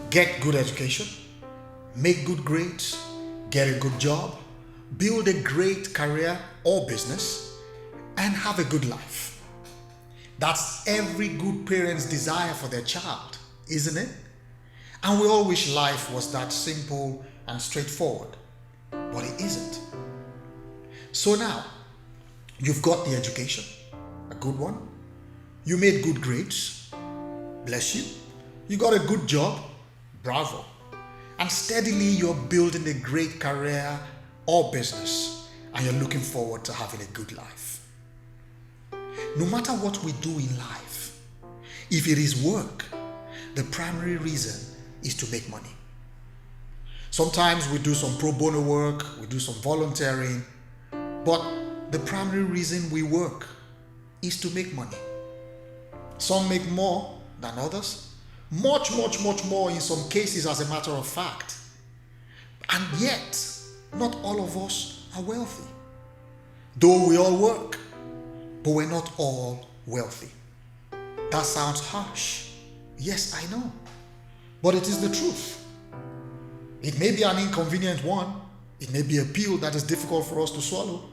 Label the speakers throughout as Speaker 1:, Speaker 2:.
Speaker 1: Get good education, make good grades, get a good job, build a great career or business, and have a good life. That's every good parent's desire for their child, isn't it? And we all wish life was that simple and straightforward, but it isn't. So now, you've got the education, a good one. You made good grades, bless you. You got a good job, bravo. And steadily you're building a great career or business, and you're looking forward to having a good life. No matter what we do in life, if it is work, the primary reason is to make money. Sometimes we do some pro bono work, we do some volunteering, but the primary reason we work is to make money. Some make more than others, much more in some cases, as a matter of fact. And yet, not all of us are wealthy. Though we all work, but we're not all wealthy. That sounds harsh. Yes, I know. But it is the truth. It may be an inconvenient one. It may be a pill that is difficult for us to swallow.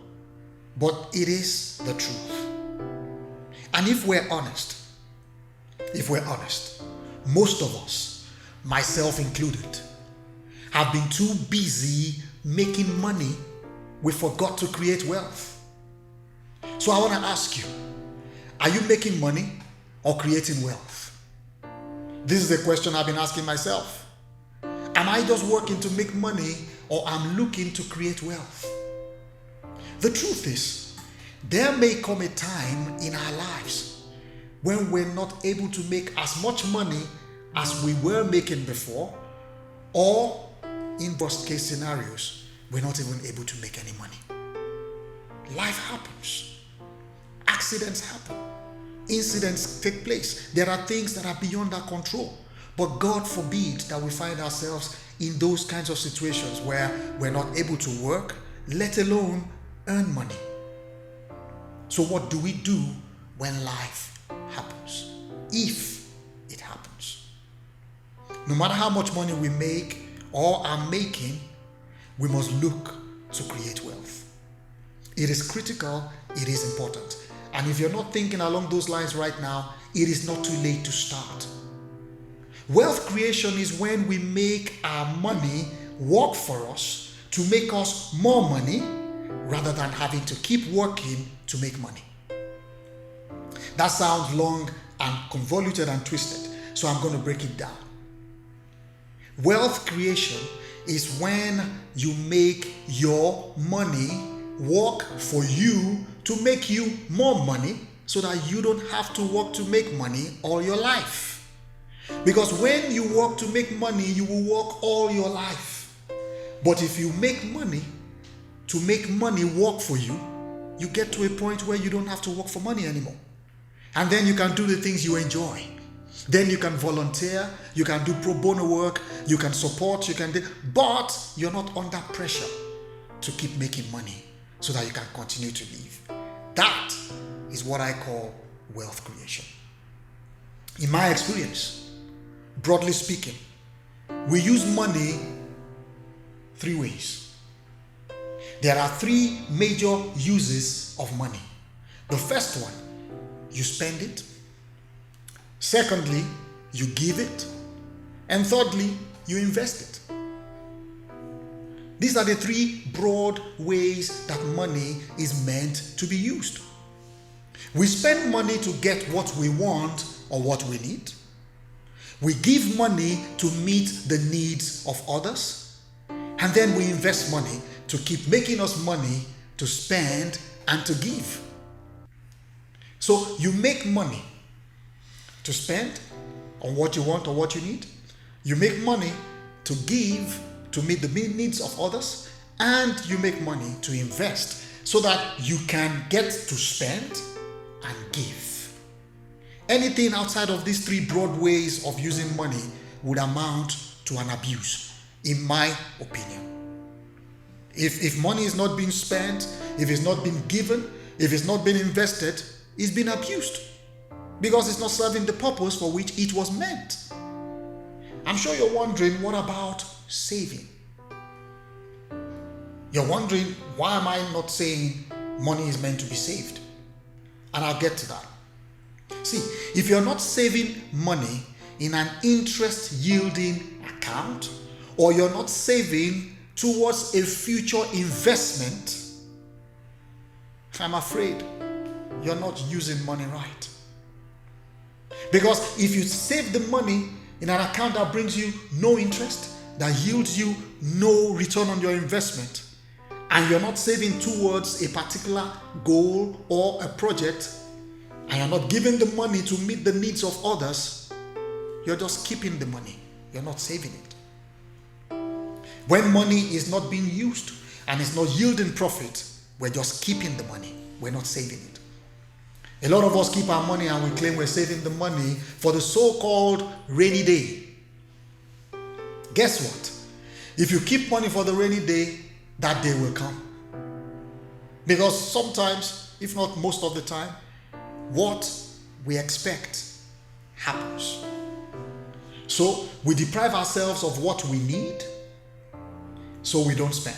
Speaker 1: But it is the truth. And if we're honest, most of us, myself included, have been too busy making money, we forgot to create wealth. So I want to ask you, are you making money or creating wealth? This is a question I've been asking myself. Am I just working to make money, or I'm looking to create wealth? The truth is, there may come a time in our lives when we're not able to make as much money as we were making before, or in worst case scenarios, we're not even able to make any money. Life happens. Accidents happen. Incidents take place. There are things that are beyond our control. But God forbid that we find ourselves in those kinds of situations where we're not able to work, let alone earn money. So what do we do when life happens? If it happens. No matter how much money we make or are making, we must look to create wealth. It is critical, it is important. And if you're not thinking along those lines right now, it is not too late to start. Wealth creation is when we make our money work for us to make us more money rather than having to keep working to make money. That sounds long and convoluted and twisted, so I'm going to break it down. Wealth creation is when you make your money work for you to make you more money so that you don't have to work to make money all your life. Because when you work to make money, you will work all your life. But if you make money to make money work for you, you get to a point where you don't have to work for money anymore. And then you can do the things you enjoy. Then you can volunteer, you can do pro bono work, you can support, but you're not under pressure to keep making money so that you can continue to live. That is what I call wealth creation. In my experience, broadly speaking, we use money three ways. There are three major uses of money. The first one, you spend it. Secondly, you give it. And thirdly, you invest it. These are the three broad ways that money is meant to be used. We spend money to get what we want or what we need. We give money to meet the needs of others. And then we invest money to keep making us money to spend and to give. So you make money to spend on what you want or what you need. You make money to give to meet the needs of others. And you make money to invest so that you can get to spend and give. Anything outside of these three broad ways of using money would amount to an abuse, in my opinion. If money is not being spent, if it's not being given, if it's not being invested, it's been abused because it's not serving the purpose for which it was meant. I'm sure you're wondering, what about saving? You're wondering, why am I not saying money is meant to be saved? And I'll get to that. See, if you're not saving money in an interest yielding account, or you're not saving towards a future investment, I'm afraid you're not using money right. Because if you save the money in an account that brings you no interest, that yields you no return on your investment, and you're not saving towards a particular goal or a project, and you're not giving the money to meet the needs of others, you're just keeping the money. You're not saving it. When money is not being used and it's not yielding profit, we're just keeping the money. We're not saving it. A lot of us keep our money and we claim we're saving the money for the so-called rainy day. Guess what? If you keep money for the rainy day, that day will come. Because sometimes, if not most of the time, what we expect happens. So we deprive ourselves of what we need, so we don't spend.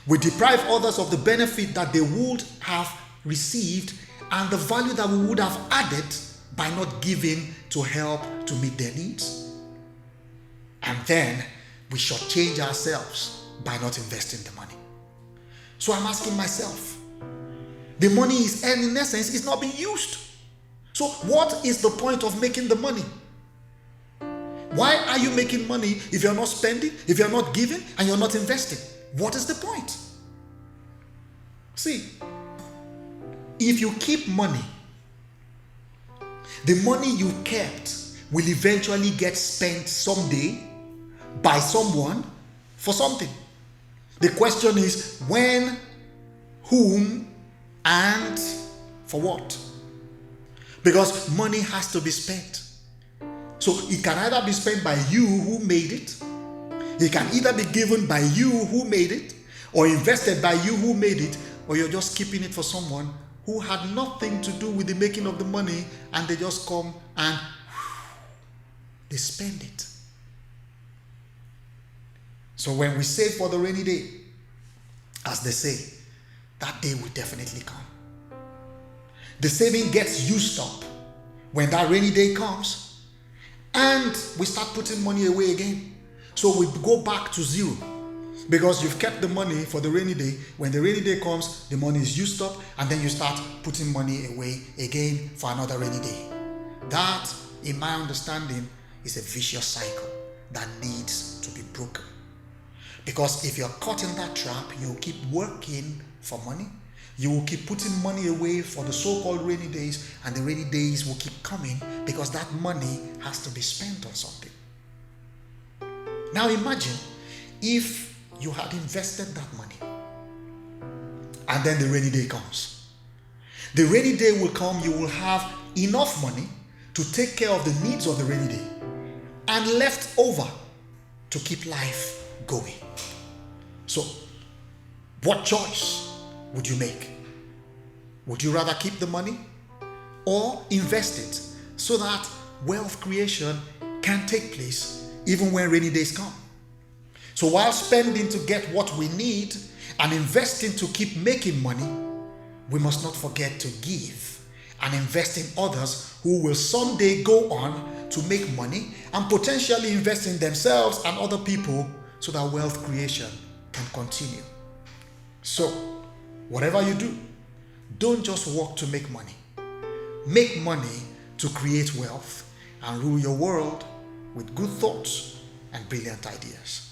Speaker 1: We deprive others of the benefit that they would have received and the value that we would have added by not giving to help to meet their needs. And then we shortchange ourselves by not investing the money. So I'm asking myself, the money is, and in essence, is not being used. So what is the point of making the money? Why are you making money if you're not spending, if you're not giving, and you're not investing? What is the point? See, if you keep money, the money you kept will eventually get spent someday by someone for something. The question is when, whom, and for what? Because money has to be spent. So it can either be spent by you who made it, it can either be given by you who made it, or invested by you who made it, or you're just keeping it for someone who had nothing to do with the making of the money, and they just come and they spend it. So when we save for the rainy day, as they say, that day will definitely come. The saving gets used up when that rainy day comes, and we start putting money away again. So we go back to zero because you've kept the money for the rainy day. When the rainy day comes, the money is used up, and then you start putting money away again for another rainy day. That, in my understanding, is a vicious cycle that needs to be broken. Because if you're caught in that trap, you'll keep working for money. You will keep putting money away for the so-called rainy days, and the rainy days will keep coming because that money has to be spent on something. Now imagine if you had invested that money and then the rainy day comes. The rainy day will come, you will have enough money to take care of the needs of the rainy day and left over to keep life going. So, what choice would you make? Would you rather keep the money or invest it so that wealth creation can take place even when rainy days come? So while spending to get what we need and investing to keep making money, we must not forget to give and invest in others who will someday go on to make money and potentially invest in themselves and other people so that wealth creation can continue. So, whatever you do, don't just work to make money. Make money to create wealth and rule your world with good thoughts and brilliant ideas.